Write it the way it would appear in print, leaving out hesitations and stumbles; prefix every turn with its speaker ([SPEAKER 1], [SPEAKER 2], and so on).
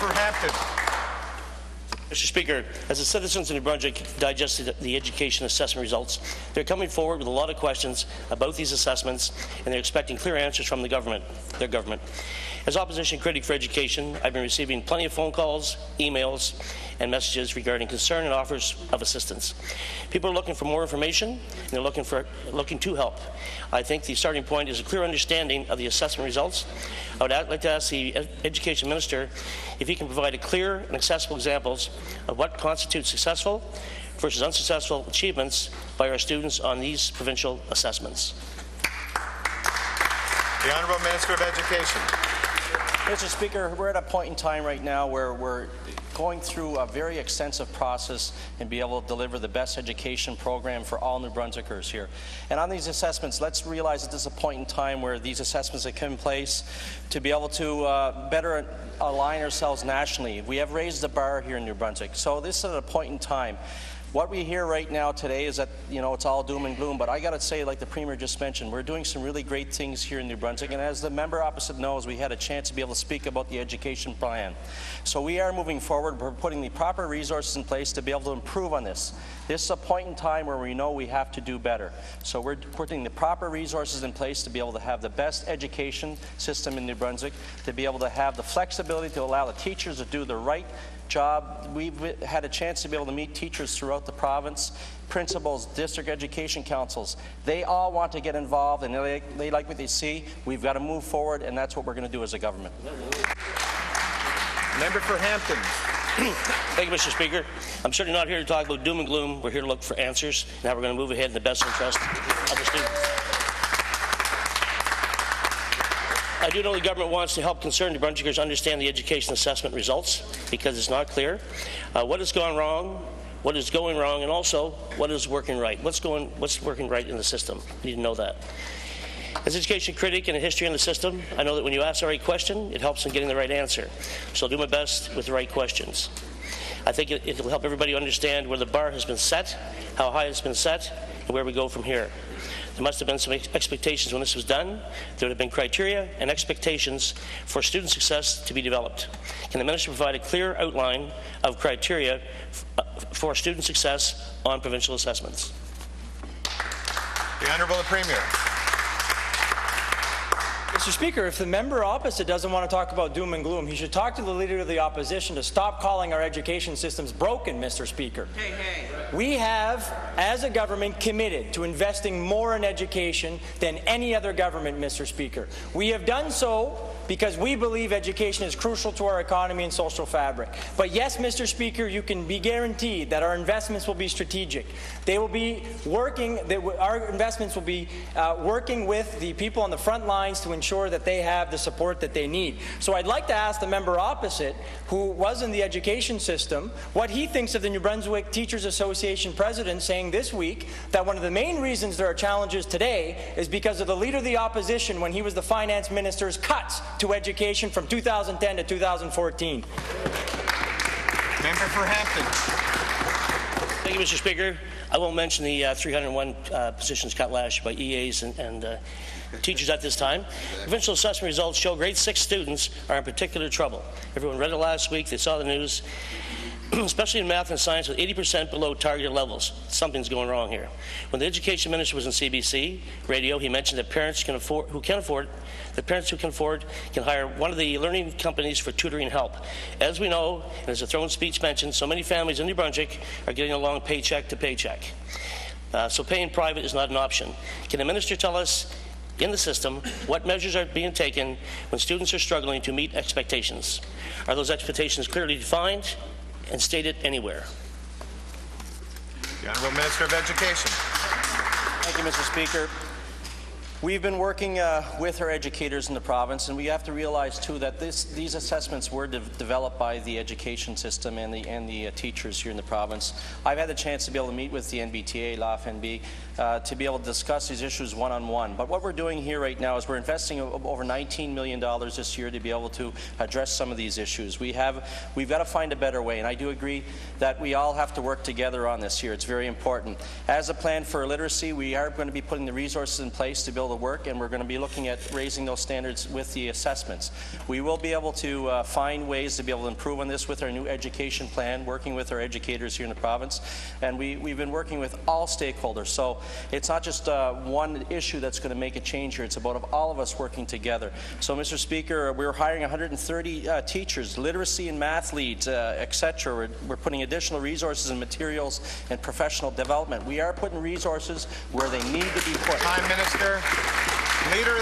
[SPEAKER 1] for Hampton.
[SPEAKER 2] Mr. Speaker, as the citizens of New Brunswick digested the education assessment results, they're coming forward with a lot of questions about these assessments, and they're expecting clear answers from their government. As opposition critic for education, I've been receiving plenty of phone calls, emails, and messages regarding concern and offers of assistance. People are looking for more information, and they're looking to help. I think the starting point is a clear understanding of the assessment results. I would like to ask the Education Minister if he can provide clear and accessible examples of what constitutes successful versus unsuccessful achievements by our students on these provincial assessments.
[SPEAKER 1] The Honourable Minister of Education.
[SPEAKER 3] Mr. Speaker, we're at a point in time right now where we're going through a very extensive process and be able to deliver the best education program for all New Brunswickers here. And on these assessments, let's realize that this is a point in time where these assessments have come in place to be able to better align ourselves nationally. We have raised the bar here in New Brunswick, so this is at a point in time. What we hear right now today is that, it's all doom and gloom, but I got to say, like the Premier just mentioned, we're doing some really great things here in New Brunswick, and as the member opposite knows, we had a chance to be able to speak about the education plan. So we are moving forward. We're putting the proper resources in place to be able to improve on this. This is a point in time where we know we have to do better. So we're putting the proper resources in place to be able to have the best education system in New Brunswick, to be able to have the flexibility to allow the teachers to do the right job. We've had a chance to be able to meet teachers throughout the province, principals, district education councils. They all want to get involved, and they like what they see. We've got to move forward, and that's what we're going to do as a government.
[SPEAKER 1] Member for Hampton.
[SPEAKER 2] Thank you, Mr. Speaker. I'm certainly not here to talk about doom and gloom. We're here to look for answers, and how we're going to move ahead in the best interest of the students. I do know the government wants to help concerned New Brunswickers understand the education assessment results, because it's not clear what has gone wrong, what is going wrong, and also what is working right. What's working right in the system? We need to know that. As an education critic and a history in the system, I know that when you ask the right question, it helps in getting the right answer. So I'll do my best with the right questions. I think it will help everybody understand where the bar has been set, how high it's been set, and where we go from here. There must have been some expectations when this was done. There would have been criteria and expectations for student success to be developed. Can the Minister provide a clear outline of criteria for student success on provincial assessments?
[SPEAKER 1] The Honourable Premier.
[SPEAKER 4] Mr. Speaker, if the member opposite doesn't want to talk about doom and gloom, he should talk to the Leader of the Opposition to stop calling our education systems broken, Mr. Speaker. Hey. We have, as a government, committed to investing more in education than any other government, Mr. Speaker. We have done so because we believe education is crucial to our economy and social fabric. But yes, Mr. Speaker, you can be guaranteed that our investments will be strategic. They will be working, our investments will be working with the people on the front lines to ensure that they have the support that they need. So I'd like to ask the member opposite, who was in the education system, what he thinks of the New Brunswick Teachers Association president saying this week that one of the main reasons there are challenges today is because of the Leader of the Opposition when he was the finance minister's cuts to education from 2010 to 2014.
[SPEAKER 1] Member for Hampton.
[SPEAKER 2] Thank you, Mr. Speaker. I won't mention the 301 positions cut last year by EAs and teachers at this time. Provincial assessment results show grade 6 students are in particular trouble. Everyone read it last week. They saw the news. Especially in math and science, with 80% below targeted levels. Something's going wrong here. When the Education Minister was on CBC radio, he mentioned that parents who can afford can hire one of the learning companies for tutoring help. As we know, and as the throne speech mentioned, so many families in New Brunswick are getting along paycheck to paycheck. So paying private is not an option. Can the Minister tell us in the system what measures are being taken when students are struggling to meet expectations? Are those expectations clearly defined and stated anywhere?
[SPEAKER 1] The Honourable Minister of Education.
[SPEAKER 3] Thank you, Mr. Speaker. We've been working with our educators in the province, and we have to realize too that these assessments were developed by the education system and the teachers here in the province. I've had the chance to be able to meet with the NBTA, LAFNB, to be able to discuss these issues one-on-one. But what we're doing here right now is we're investing over $19 million this year to be able to address some of these issues. We've got to find a better way, and I do agree that we all have to work together on this here. It's very important. As a plan for literacy, we are going to be putting the resources in place to be able to work, and we're going to be looking at raising those standards with the assessments. We will be able to find ways to be able to improve on this with our new education plan, working with our educators here in the province, and we've been working with all stakeholders. So it's not just one issue that's going to make a change here. It's about all of us working together. So, Mr. Speaker, we're hiring 130 teachers, literacy and math leads, etc. We're putting additional resources and materials and professional development. We are putting resources where they need to be put.
[SPEAKER 1] Prime Minister, Leader of the